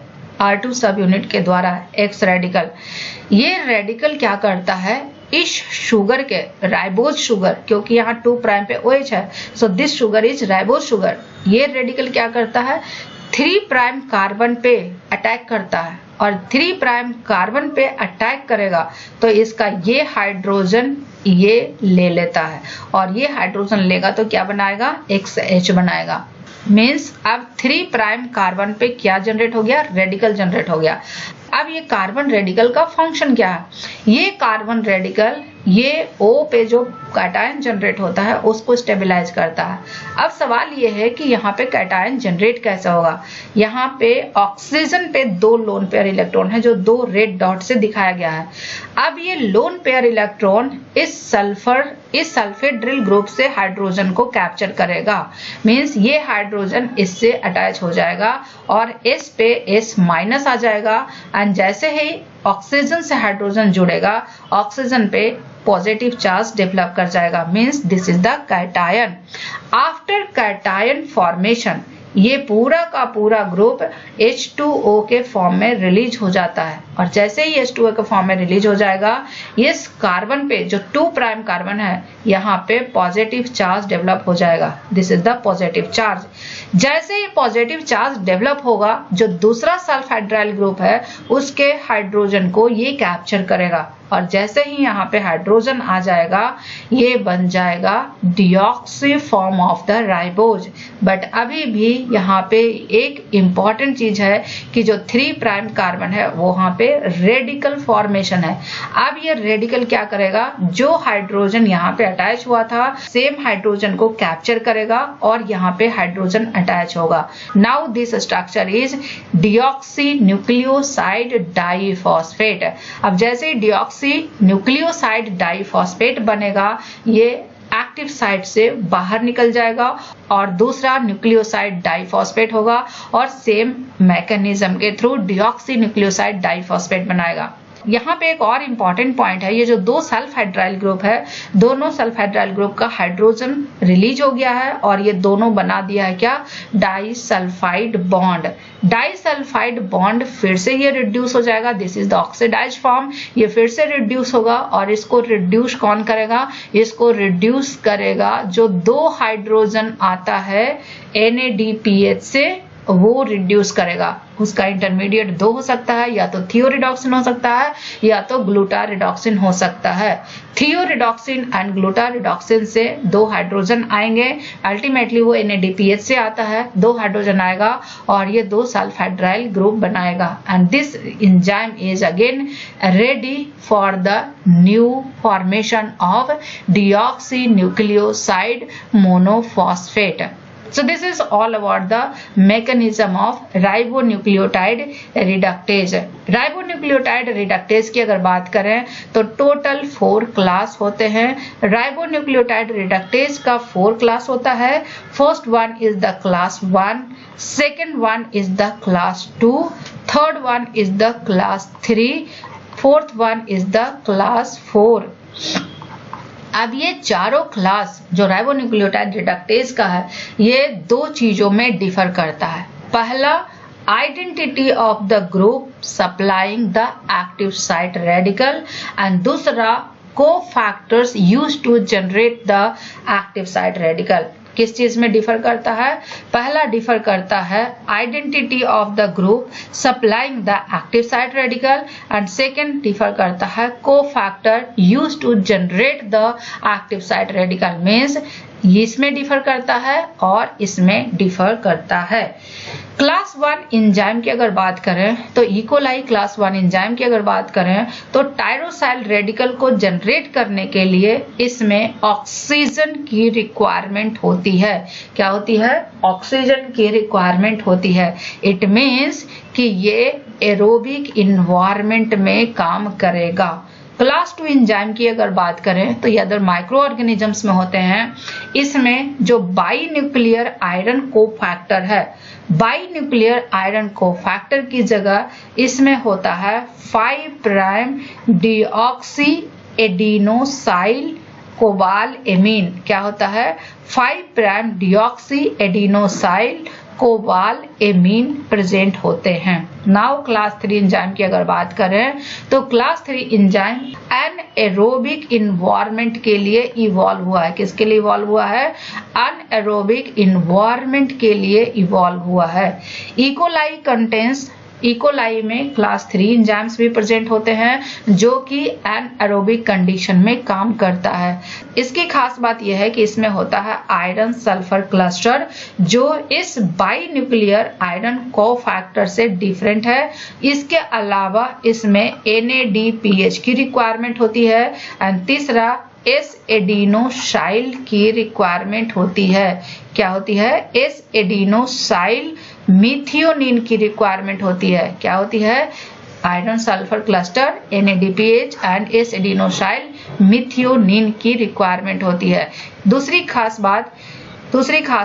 R2 सब यूनिट के द्वारा, X रेडिकल, ये रेडिकल क्या करता है? इस शुगर के, राइबोज शुगर, क्योंकि यहाँ 2 प्राइम पे OH है, so this sugar is ribose sugar. ये रेडिकल क्या करता है? 3 प्राइम कार्बन पे अटैक करता है और 3 प्राइम कार्बन पे अटैक करेगा तो इसका ये हाइड्रोजन ये ले लेता है और ये हाइड्रोजन लेगा तो क्या बनाएगा? XH बनाएगा। मीन्स अब 3 प्राइम कार्बन पे क्या जनरेट हो गया? रेडिकल जनरेट हो गया। अब ये कार्बन रेडिकल का फंक्शन क्या है? ये कार्बन रेडिकल ये O पे जो कैटायन जनरेट होता है उसको स्टेबलाइज करता है। अब सवाल ये है कि यहाँ पे कैटायन जनरेट कैसे होगा? यहाँ पे ऑक्सीजन पे 2 लोन पेयर इलेक्ट्रॉन है जो 2 रेड डॉट से दिखाया गया है। अब ये लोन पेयर इलेक्ट्रॉन इस सल्फेट ड्रिल ग्रुप से हाइड्रोजन को कैप्चर करेगा। मीन्स ये हाइड्रोजन इससे अटैच हो जाएगा और S पे S माइनस आ जाएगा एंड जैसे ही ऑक्सीजन से हाइड्रोजन जुड़ेगा ऑक्सीजन पे पॉजिटिव चार्ज डेवलप कर जाएगा। Means this is the cation. After cation formation ये पूरा का पूरा ग्रुप H2O के फॉर्म में रिलीज हो जाता है और जैसे ही H2O के फॉर्म में रिलीज हो जाएगा इस कार्बन पे जो 2 प्राइम कार्बन है यहाँ पे पॉजिटिव चार्ज डेवलप हो जाएगा। This is the positive charge. जैसे ही पॉजिटिव चार्ज डेवलप होगा जो दूसरा सल्फाइड्राइल ग्रुप है उसके हाइड्रोजन को ये कैप्चर करेगा और जैसे ही यहाँ पे हाइड्रोजन आ जाएगा ये बन जाएगा deoxy form of the ribose. But अभी भी यहाँ पे एक इम्पॉर्टेंट चीज है कि जो 3 प्राइम कार्बन है वो वहाँ पे रेडिकल फॉर्मेशन है। अब ये रेडिकल क्या करेगा? जो हाइड्रोजन यहाँ पे अटैच हुआ था सेम हाइड्रोजन को कैप्चर करेगा और यहाँ पे हाइड्रोजन अटैच होगा। Now this structure is deoxy nucleoside diphosphate. अब जैसे ही डिऑक्सी न्यूक्लियोसाइड डाइफॉस्फेट बनेगा ये एक्टिव साइट से बाहर निकल जाएगा और दूसरा न्यूक्लियोसाइड डाइफॉस्फेट होगा और सेम मैकेनिज्म के थ्रू डिऑक्सी न्यूक्लियोसाइड डाइफॉस्फेट बनाएगा। यहाँ पे एक और इम्पॉर्टेंट पॉइंट है, ये जो 2 सल्फाइड्राइल ग्रुप है दोनों सल्फाइड्राइल ग्रुप का हाइड्रोजन रिलीज हो गया है और ये दोनों बना दिया है क्या? Disulphide bond. डाइसल्फाइड बॉन्ड फिर से ये रिड्यूस हो जाएगा। This is the oxidised form. ये फिर से रिड्यूस होगा और इसको रिड्यूस कौन करेगा? इसको रिड्यूस करेगा जो 2 हाइड्रोजन आता है NADPH से वो रिड्यूस करेगा। उसका इंटरमीडिएट 2 हो सकता है, या तो थियोरिडॉक्सिन हो सकता है या तो ग्लूटारिडॉक्सिन हो सकता है। थियोरिडॉक्सिन एंड ग्लूटारिडॉक्सिन से 2 हाइड्रोजन आएंगे, अल्टीमेटली वो NADPH से आता है, 2 हाइड्रोजन आएगा और ये 2 सल्फाइड्राइल ग्रुप बनाएगा and this enzyme is again ready for the new formation of deoxy nucleoside monophosphate. So this is all about the mechanism of ribonucleotide reductase. Ribonucleotide reductase की अगर बात करें तो टोटल 4 क्लास होते हैं. राइबोन्यूक्लियोटाइड रिडक्टेज का 4 class होता है. First one is the class 1, second one is the class 2, third one is the class 3, fourth one is the class 4. अब ये चारों क्लास जो राइबोन्यूक्लियोटाइड रिडक्टेज का है ये 2 चीजों में डिफर करता है. पहला, identity of the group supplying the active site radical, and दूसरा cofactors used to generate the active site radical. किस चीज में डिफर करता है? पहला डिफर करता है identity of the group supplying the active site radical, and second differ करता है cofactor used to generate the active site radical. Means इसमें डिफर करता है और इसमें डिफर करता है. क्लास 1 एंजाइम की अगर बात करें तो इकोलाई क्लास 1 एंजाइम की अगर बात करें तो टायरोसाइल रेडिकल को जनरेट करने के लिए इसमें ऑक्सीजन की रिक्वायरमेंट होती है. क्या होती है? ऑक्सीजन की रिक्वायरमेंट होती है. इट मीन्स कि ये एरोबिक इन्वायरमेंट में काम करेगा. क्लास 2 एंजाइम की अगर बात करें तो ये अदर माइक्रो ऑर्गेनिजम्स में होते हैं. इसमें जो बाई न्यूक्लियर आयरन कोफैक्टर है, बाई न्यूक्लियर आयरन कोफैक्टर की जगह इसमें होता है 5 prime deoxy adenosyl cobalamin. क्या होता है? 5 prime deoxy adenosyl cobalamin present होते हैं. नाउ क्लास 3 एंजाइम की अगर बात करें तो क्लास 3 एंजाइम एनएरोबिक इन्वायरमेंट के लिए इवॉल्व हुआ है. किसके लिए इवॉल्व हुआ है? अनएरोबिक इन्वायरमेंट के लिए इवॉल्व हुआ है. इकोलाई कंटेंस, इकोलाई में क्लास 3 एंजाइम्स भी प्रेजेंट होते हैं जो कि एनएरोबिक कंडीशन में काम करता है. इसकी खास बात यह है कि इसमें होता है आयरन सल्फर क्लस्टर जो इस बाई न्यूक्लियर आयरन कोफैक्टर से डिफरेंट है. इसके अलावा इसमें NADPH की रिक्वायरमेंट होती है एंड तीसरा एस एडिनोसाइल की रिक्वायरमेंट होती है. क्या होती है? एस एडिनोसाइल मिथियोनिन की रिक्वायरमेंट होती है. क्या होती है? Iron sulphur cluster, NADPH and S adenosyl methionine की रिक्वायरमेंट होती है. दूसरी खास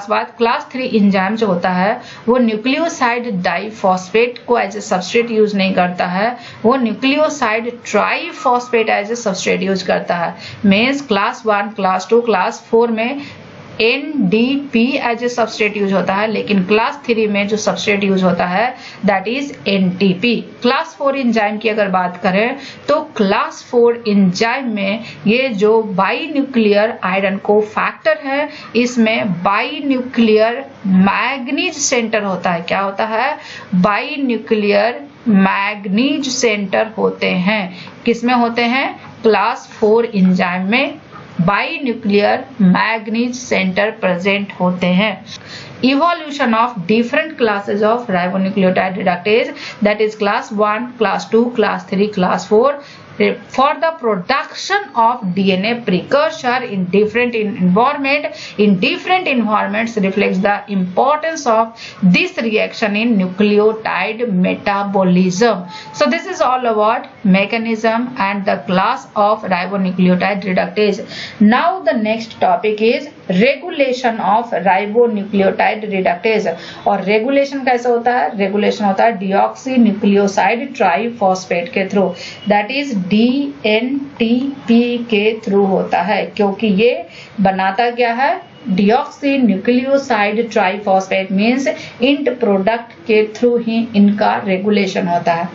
बात क्लास 3 एंजाइम जो होता है वो न्यूक्लियोसाइड डाइफॉस्फेट को एज ए सबस्ट्रेट यूज नहीं करता है, वो nucleoside triphosphate as a substrate use करता है. मींस क्लास 1, क्लास 2, क्लास 4 में NDP as a substrate use होता है, लेकिन क्लास 3 में जो सबस्ट्रेट यूज होता है that is NTP. Class 4 enzyme की अगर बात करें तो क्लास 4 एंजाइम में ये जो बाई न्यूक्लियर आयरन को फैक्टर है इसमें बाई न्यूक्लियर मैग्नीज सेंटर होता है. क्या होता है? बाई न्यूक्लियर मैग्नीज सेंटर होते हैं. किसमें होते हैं? क्लास 4 एंजाइम में by nuclear manganese centre present होते हैं. Evolution of different classes of ribonucleotide reductase, that is class 1, class 2, class 3, class 4, for the production of DNA precursor in different environments reflects the importance of this reaction in nucleotide metabolism. So this is all about mechanism and the class of ribonucleotide reductase. Now the next topic is regulation of ribonucleotide reductase. और regulation कैसे होता है? Regulation होता है deoxy nucleoside triphosphate के through, that is DNTP के through होता है. क्योंकि ये बनाता क्या है? Deoxy nucleoside triphosphate means int product के थ्रू ही इनका रेगुलेशन होता है.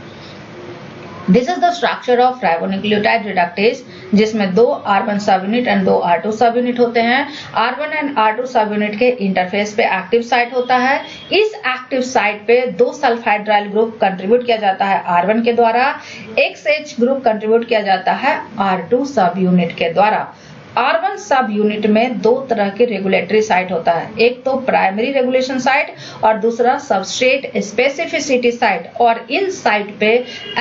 This is the structure of ribonucleotide reductase जिसमें 2 R1 सब यूनिट एंड 2 R2 सब यूनिट होते हैं. R1 एंड R2 सब यूनिट के इंटरफेस पे एक्टिव साइट होता है. इस एक्टिव साइट पे 2 सल्फाइड्राइल ग्रुप कंट्रीब्यूट किया जाता है R1 के द्वारा, XH ग्रुप कंट्रीब्यूट किया जाता है R2 सब यूनिट के द्वारा. R1 सब यूनिट में 2 तरह के रेगुलेटरी साइट होता है, एक तो प्राइमरी रेगुलेशन साइट और दूसरा सबस्ट्रेट स्पेसिफिसिटी साइट. और इन साइट पे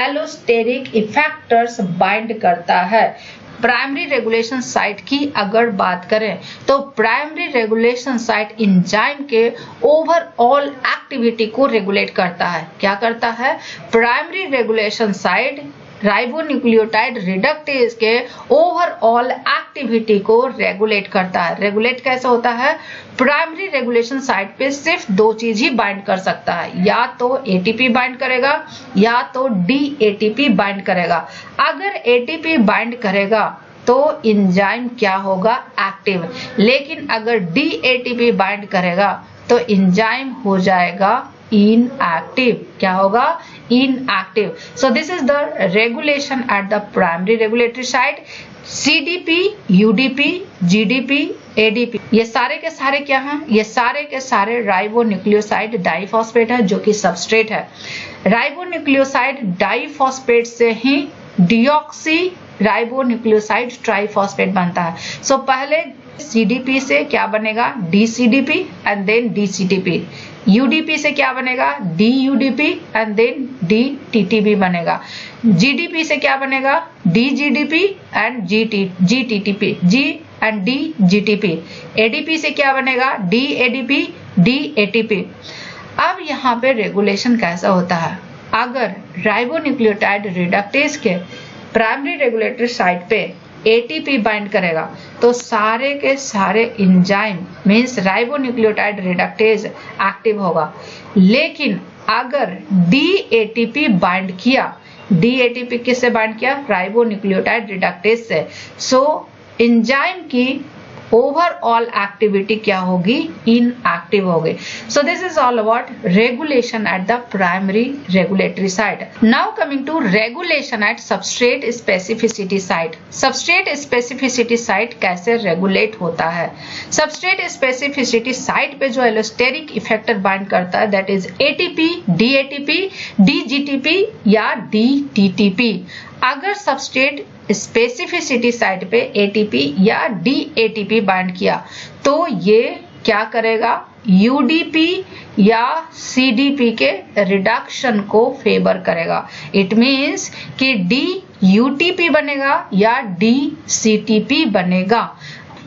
एलोस्टेरिक इफेक्टर्स बाइंड करता है. प्राइमरी रेगुलेशन साइट की अगर बात करें तो प्राइमरी रेगुलेशन साइट एंजाइम के ओवरऑल एक्टिविटी को रेगुलेट करता है। क्या करता है? Primary regulation site ribonucleotide reductase के ओवरऑल एक्टिविटी को रेगुलेट करता है। रेगुलेट कैसे होता है? प्राइमरी रेगुलेशन साइट पे सिर्फ दो चीज ही बाइंड कर सकता है, या तो एटीपी बाइंड करेगा या तो डीएटीपी बाइंड करेगा। अगर एटीपी बाइंड करेगा तो एंजाइम क्या होगा? एक्टिव। लेकिन अगर डीएटीपी बाइंड करेगा तो एंजाइम हो जाएगा इनएक्टिव। क्या होगा? Inactive. So this is the regulation at the primary regulatory site. CDP, UDP, GDP, ADP, ये सारे के सारे क्या हैं? ये सारे के सारे राइबोन्यूक्लियोसाइड डाइफॉस्फेट है जो कि सबस्ट्रेट है। राइबोन्यूक्लियोसाइड डाइफॉस्फेट से ही डीऑक्सी राइबोन्यूक्लियोसाइड ट्राइफॉस्फेट बनता है। सो पहले सीडीपी से क्या बनेगा? डीसीडीपी एंड देन डीसीटीपी। यूडीपी से क्या बनेगा? डीयूडीपी एंड देन डीटीटीपी बनेगा। जीडीपी से क्या बनेगा? डीजीडीपी एंड जीटीटीपी, जी एंड डीजीटीपी। एडीपी से क्या बनेगा? डीएडीपी, डीएटीपी। अब यहाँ पे रेगुलेशन कैसा होता है? अगर राइबोन्यूक्लियोटाइड रिडक्टेज के प्राइमरी रेगुलेटरी साइट पे एटीपी बाइंड करेगा तो सारे के सारे enzyme means ribonucleotide reductase active होगा। लेकिन अगर डीएटीपी बाइंड किया, डीएटीपी किससे बाइंड किया? राइबोन्यूक्लियोटाइड रिडक्टेज से। सो एंजाइम की ओवरऑल एक्टिविटी क्या होगी? इनएक्टिव होगी। So this is all about regulation at the primary regulatory site. Now coming to regulation at substrate specificity site. Substrate specificity site कैसे regulate होता है? Substrate specificity site पे जो allosteric effector bind करता है दैट इज एटीपी, डीएटीपी, डीजीटीपी या डीटीटीपी। अगर substrate specificity site पे एटीपी या डीएटीपी बाइंड किया तो ये क्या करेगा? यूडीपी या सीडीपी के रिडक्शन को फेवर करेगा। इट मींस कि डीयूटीपी बनेगा या डीसीटीपी बनेगा।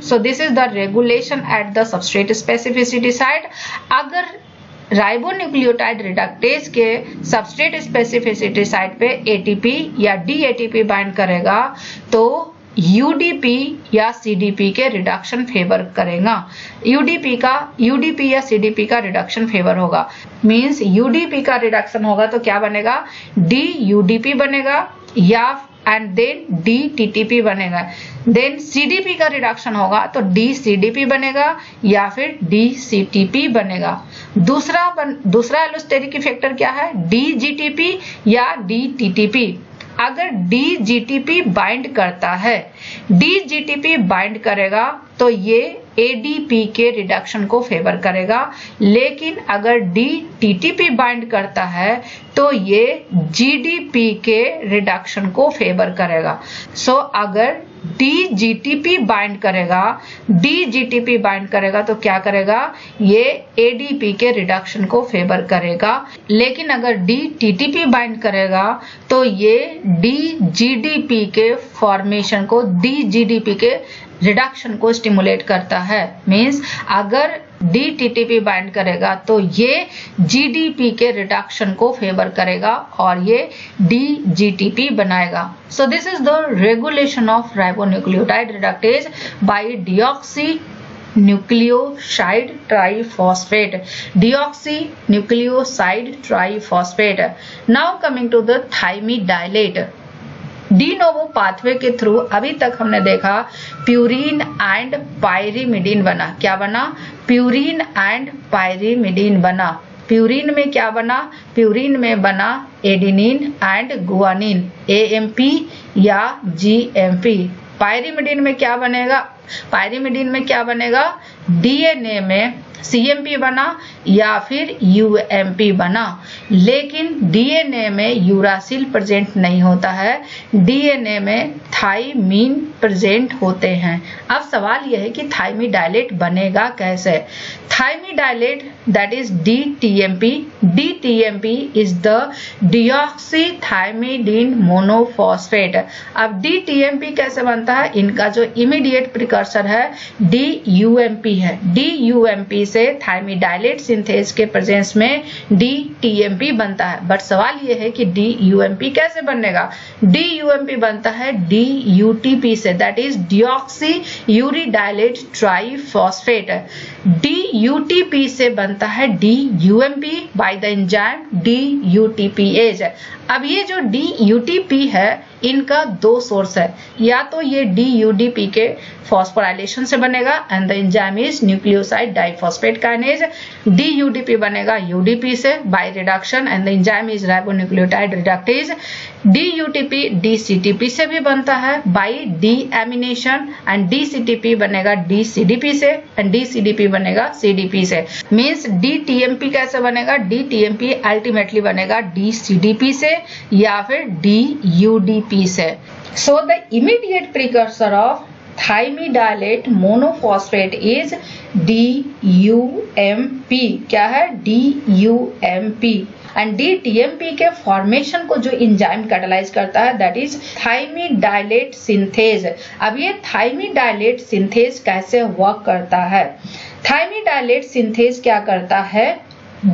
सो this is the regulation at the substrate specificity site. अगर राइबोन्यूक्लियोटाइड रिडक्टेज के सबस्ट्रेट स्पेसिफिसिटी साइट पे एटीपी या डीएटीपी बाइंड करेगा तो यूडीपी या सीडीपी के रिडक्शन फेवर करेगा। यूडीपी या सीडीपी का रिडक्शन फेवर होगा। मींस यूडीपी का रिडक्शन होगा तो क्या बनेगा? डीयूडीपी बनेगा या एंड देन डीटीटीपी बनेगा। देन सीडीपी का रिडक्शन होगा तो डीसीडीपी बनेगा या फिर डीसीटीपी बनेगा। दूसरा एलोस्टेरिक इफेक्टर क्या है? डीजीटीपी या डीटीटीपी। अगर डीजीटीपी बाइंड करता है, डीजीटीपी बाइंड करेगा तो ये एडीपी के रिडक्शन को फेवर करेगा। लेकिन अगर डीटीटीपी बाइंड करता है तो ये जीडीपी के रिडक्शन को फेवर करेगा। सो अगर डीजीटीपी बाइंड करेगा तो क्या करेगा? ये एडीपी के रिडक्शन को फेवर करेगा। लेकिन अगर डीटीटीपी बाइंड करेगा तो ये डीजीडीपी के फॉर्मेशन को, डीजीडीपी के रिडक्शन को स्टिमुलेट करता है। मींस अगर डीटीटीपी बाइंड करेगा तो ये जीडीपी के रिडक्शन को फेवर करेगा और ये डीजीटीपी बनाएगा। So this is the regulation of ribonucleotide reductase by deoxy nucleoside triphosphate. Deoxynucleoside triphosphate. Now coming to the thymidylate. De novo pathway के थ्रू अभी तक हमने देखा प्यूरिन एंड पायरिमिडीन बना। क्या बना? प्यूरिन एंड पायरिमिडीन बना। प्यूरिन में क्या बना? प्यूरिन में बना एडेनिन एंड गुआनिन, एएमपी या जीएमपी। पायरिमिडीन में क्या बनेगा? पायरिमिडीन में क्या बनेगा? डीएनए में सीएमपी बना या फिर यूएमपी बना। लेकिन डीएनए में यूरासिल प्रेजेंट नहीं होता है, डीएनए में थाइमीन प्रेजेंट होते हैं। अब सवाल यह है कि थाइमिडाइलेट बनेगा कैसे? Thymidylate that is dTMP. DTMP is the deoxythymidine monophosphate. अब डीटीएमपी कैसे बनता बनता है, इनका जो इमीडिएट प्रिकर्सर है DUMP है। DUMP से थायमिडाइलेट सिंथेज के प्रेजेंस में DTMP बनता है। बट सवाल ये है कि DUMP कैसे बनेगा? DUMP बनता है DUTP से, that is deoxy uridylate triphosphate. DUTP से बनता है DUMP by the enzyme DUTPase। अब ये जो DUTP है इनका दो सोर्स है, या तो ये DUDP के फॉस्फोराइलेशन से बनेगा and the enzyme is nucleoside diphosphate kinase. DUDP बनेगा UDP से by reduction and the enzyme is ribonucleotide reductase. DUTP DCTP से भी बनता है बाय डीएमिनेशन एंड DCTP बनेगा DCDP से एंड DCDP बनेगा CDP से। मींस DTMP कैसे बनेगा? DTMP अल्टीमेटली बनेगा DCDP से या फिर DUDP से। So the immediate precursor of thymidylate monophosphate is DUMP। क्या है? DUMP। एंड DTMP के फॉर्मेशन को जो एंजाइम कैटालाइज करता है दैट इज थायमिडाइलेट सिंथेज। अब ये थायमिडाइलेट सिंथेज कैसे वर्क करता है? थायमिडाइलेट सिंथेज क्या करता है?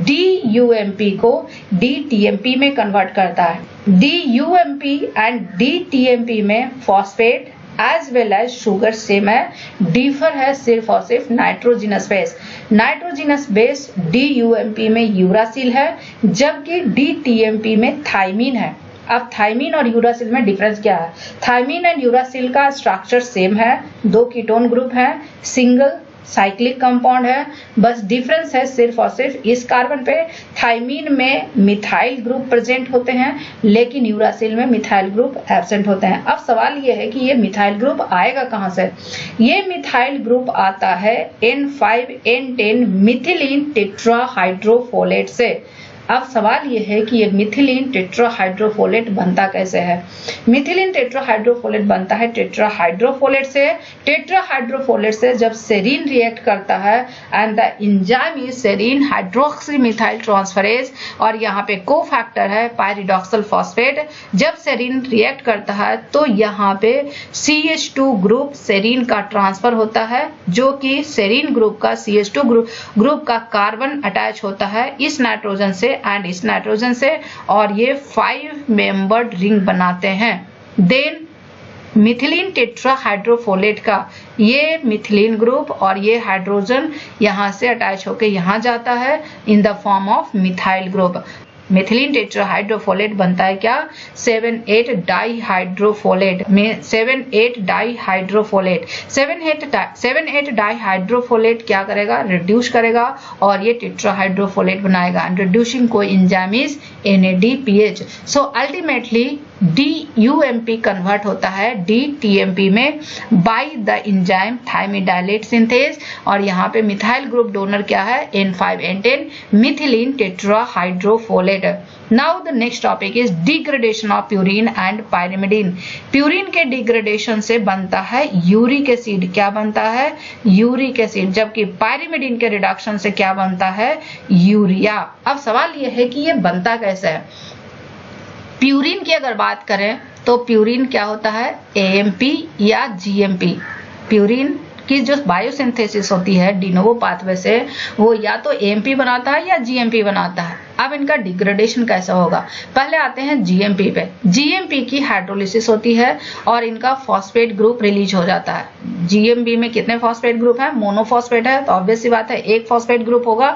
DUMP को DTMP में कन्वर्ट करता है। DUMP एंड DTMP में phosphate as well as sugar same है, डिफर है सिर्फ और सिर्फ nitrogenous base. Nitrogenous base DUMP में यूरासिल है जबकि DTMP में थाइमिन है। अब थाइमिन और यूरासिल में डिफरेंस क्या है? थाइमिन एंड यूरासिल का स्ट्रक्चर सेम है, दो कीटोन ग्रुप है, सिंगल साइक्लिक कंपाउंड है, बस डिफरेंस है सिर्फ और सिर्फ इस कार्बन पे थाइमिन में मिथाइल ग्रुप प्रेजेंट होते हैं लेकिन यूरासिल में मिथाइल ग्रुप एब्सेंट होते हैं। अब सवाल ये है कि ये मिथाइल ग्रुप आएगा कहां से? ये मिथाइल ग्रुप आता है N5N10 मिथिलीन टेट्राहाइड्रोफोलेट से। अब सवाल यह है कि ये मिथिलीन टेट्राहाइड्रोफोलेट बनता कैसे है? मिथिलीन टेट्राहाइड्रोफोलेट बनता है टेट्राहाइड्रोफोलेट से। टेट्राहाइड्रोफोलेट से जब सेरीन रिएक्ट करता है and the enzyme is serine hydroxy methyl transferase और यहाँ पे कोफैक्टर है पायरिडॉक्सिल फॉस्फेट। जब सेरीन रिएक्ट करता है तो यहाँ पे CH2 ग्रुप सेरीन का ट्रांसफर होता है जो कि सेरीन ग्रुप का CH2 ग्रुप का कार्बन अटैच होता है इस नाइट्रोजन से एंड इस नाइट्रोजन से और ये 5 मेंबर्ड रिंग बनाते हैं। देन मिथिलीन टेट्राहाइड्रोफोलेट का ये मिथिलीन ग्रुप और ये हाइड्रोजन यहाँ से अटैच होकर यहाँ जाता है in the form of methyl group. Methylene tetrahydrofolate बनता है क्या? 7,8 डाइहाइड्रोफोलेट में 7,8 डाइहाइड्रोफोलेट 7,8 डाइहाइड्रोफोलेट क्या करेगा? रिड्यूस करेगा और ये टेट्राहाइड्रोफोलेट बनाएगा and reducing coenzyme is NADPH। So ultimately DUMP convert होता है DTMP में by the enzyme thymidylate synthase और यहाँ पे मिथाइल ग्रुप डोनर क्या है? N5N10 methylene tetrahydrofolate. Now the next topic is degradation of purine and pyrimidine. Purine के degradation से बनता है यूरिक एसिड। क्या बनता है? Uric acid. जबकि पायरिमिडीन के रिडक्शन से क्या बनता है? यूरिया। अब सवाल यह है कि ये बनता कैसे है? प्यूरिन की अगर बात करें तो प्यूरिन क्या होता है? AMP या GMP। प्यूरिन की जो बायोसिंथेसिस होती है डिनोवो पाथवे से वो या तो AMP बनाता है या GMP बनाता है। अब इनका डिग्रेडेशन कैसा होगा? पहले आते हैं GMP पे। GMP की हाइड्रोलिसिस होती है और इनका फॉस्फेट ग्रुप रिलीज हो जाता है। GMP में कितने फॉस्फेट ग्रुप है? मोनोफॉस्फेट है तो ऑब्वियस सी बात है एक फॉस्फेट ग्रुप होगा।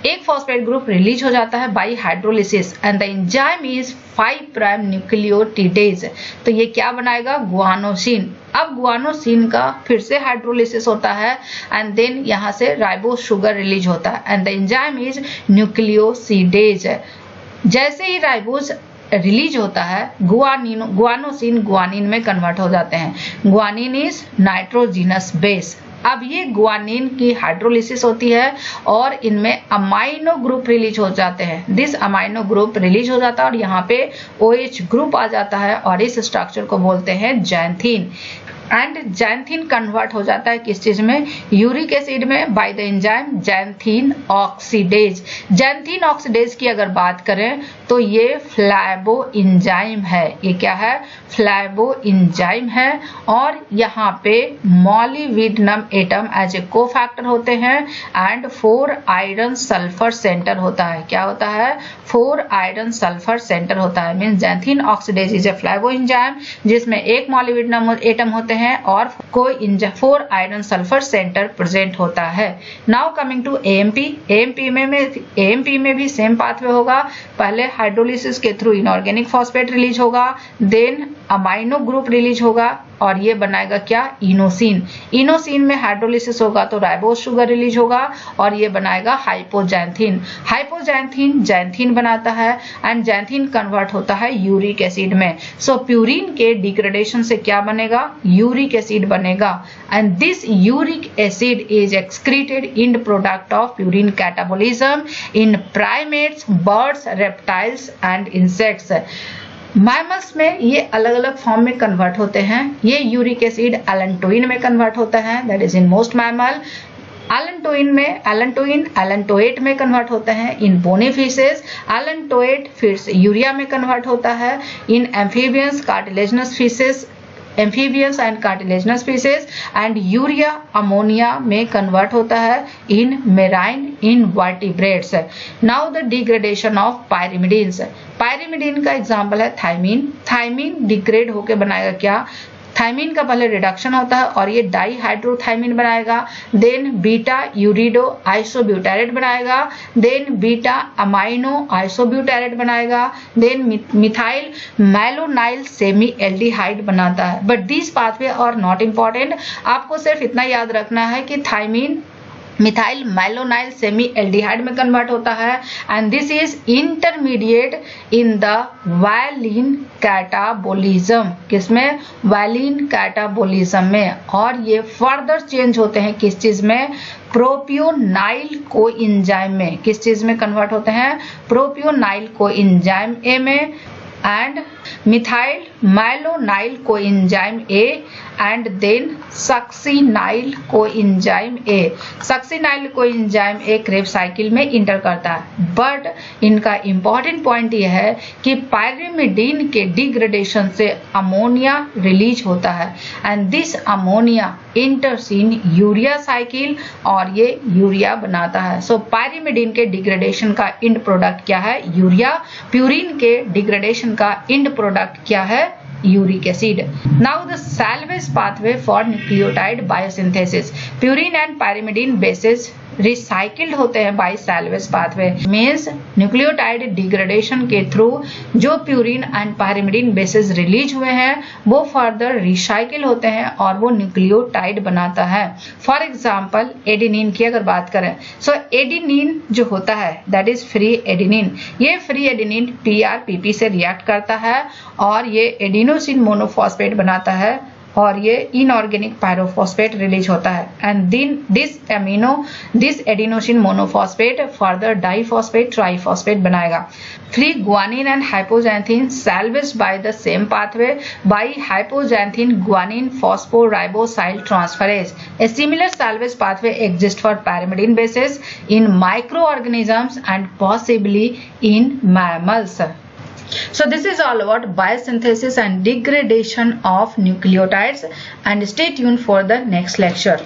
एक फॉस्फेट ग्रुप रिलीज हो जाता है by hydrolysis and the enzyme is 5 prime nucleotidase. तो ये क्या बनाएगा? गुआनोसिन। अब गुआनोसिन का फिर से हाइड्रोलिसिस होता है एंड देन यहाँ से राइबोस शुगर रिलीज होता है एंड द एंजाइम इज न्यूक्लियोसिडेज। जैसे ही राइबोस रिलीज होता है गुआनोसिन गुआनिन में कन्वर्ट हो जाते हैं। Guanine is nitrogenous base. अब ये गुआनिन की हाइड्रोलिसिस होती है और इनमें अमाइनो ग्रुप रिलीज हो जाते हैं। दिस अमाइनो ग्रुप रिलीज हो जाता है और यहाँ पे OH ग्रुप आ जाता है और इस स्ट्रक्चर को बोलते हैं जैंथीन। एंड जैंथीन कन्वर्ट हो जाता है किस चीज में, यूरिक एसिड में, by the enzyme xanthine oxidase. Xanthine oxidase की अगर बात करें तो ये फ्लैवो एंजाइम है, ये क्या है, फ्लैवो एंजाइम है। और यहाँ पे molybdenum atom as a cofactor होते हैं एंड 4 आयरन सल्फर सेंटर होता है, क्या होता है, 4 आयरन सल्फर सेंटर होता है। Means xanthine oxidase is a flavo enzyme जिसमें एक मॉलिब्डेनम एटम होते हैं और कोई 4 आयरन सल्फर सेंटर प्रेजेंट होता है। Now coming to AMP. AMP में भी सेम पाथवे होगा, पहले हाइड्रोलिसिस के थ्रू इनऑर्गेनिक फॉस्फेट रिलीज होगा, देन अमाइनो ग्रुप रिलीज होगा और ये बनाएगा क्या, इनोसिन। इनोसिन में हाइड्रोलिसिस होगा तो राइबोस शुगर रिलीज होगा और ये बनाएगा हाइपोजैंथीन। हाइपोजैंथीन जैंथीन बनाता है एंड जैंथीन कन्वर्ट होता है यूरिक एसिड में। सो प्यूरिन के डिग्रेडेशन से क्या बनेगा, यूरिक एसिड बनेगा and this uric acid is excreted in product of purine catabolism in primates, birds, reptiles and insects. Mammals में ये अलग अलग फॉर्म में कन्वर्ट होते हैं। ये यूरिक एसिड एलेंटोइन में कन्वर्ट होता है, that is in most mammal. Allantoate में कन्वर्ट होता है इन बोनी फिशेस। एलेंटोएट फिर यूरिया में कन्वर्ट होता है in amphibians, cartilaginous fishes, amphibians and cartilaginous fishes and urea ammonia में कन्वर्ट होता है in marine, in vertebrates. Now the degradation of pyrimidines. Pyrimidine का एग्जांपल है थायमीन। थायमीन डिग्रेड होकर बनाएगा क्या, थायमीन का पहले रिडक्शन होता है और ये डाईहाइड्रोथायमीन बनाएगा, देन बीटा यूरिडो आइसोब्यूटारेट बनाएगा, देन बीटा अमाइनो आइसोब्यूटारेट बनाएगा, then methyl malonyl semi aldehyde बनाता है। But this pathway are not important, आपको सिर्फ इतना याद रखना है कि thymine methyl malonyl semi aldehyde में कन्वर्ट होता है and this is intermediate in the valine catabolism. किसमें, वैलिन कैटाबोलिज्म में। और ये फर्दर चेंज होते हैं किस चीज में, प्रोपियोनाइल कोएंजाइम में। किस चीज में कन्वर्ट होते हैं, प्रोपियोनाइल कोएंजाइम ए में and methyl malonyl coenzyme A and then succinyl coenzyme A. succinyl coenzyme A Krebs cycle में इंटर करता है। बट इनका इंपॉर्टेंट पॉइंट यह है कि पायरिमिडीन के डिग्रेडेशन से अमोनिया रिलीज होता है and this ammonia enters in urea cycle और ये यूरिया बनाता है। सो पायरिमिडीन के डिग्रेडेशन का इंड प्रोडक्ट क्या है, यूरिया। प्यूरिन के डिग्रेडेशन का इंड प्रोडक्ट क्या है, uric acid. Now the salvage pathway for nucleotide biosynthesis. Purine and pyrimidine bases recycled होते हैं by salvage pathway. Means nucleotide degradation के थ्रू जो purine and pyrimidine bases release हुए हैं वो फर्दर रिसाइकिल होते हैं और वो न्यूक्लियोटाइड बनाता है। फॉर एग्जांपल एडेनिन की अगर बात करें, सो एडेनिन जो होता है दैट इज फ्री एडेनिन। ये फ्री एडेनिन PRPP से रिएक्ट करता है और ये एडिनोसिन मोनोफॉस्फेट बनाता है और ये इनऑर्गेनिक पायरोफॉस्फेट रिलीज होता है and then this adenosine monophosphate further diphosphate triphosphate बनाएगा। Free guanine and hypoxanthine salvaged by the same pathway by hypoxanthine guanine phosphoribosyl transferase. A similar salvage pathway exists for pyrimidine bases in microorganisms and possibly in mammals. So this is all about biosynthesis and degradation of nucleotides and stay tuned for the next lecture.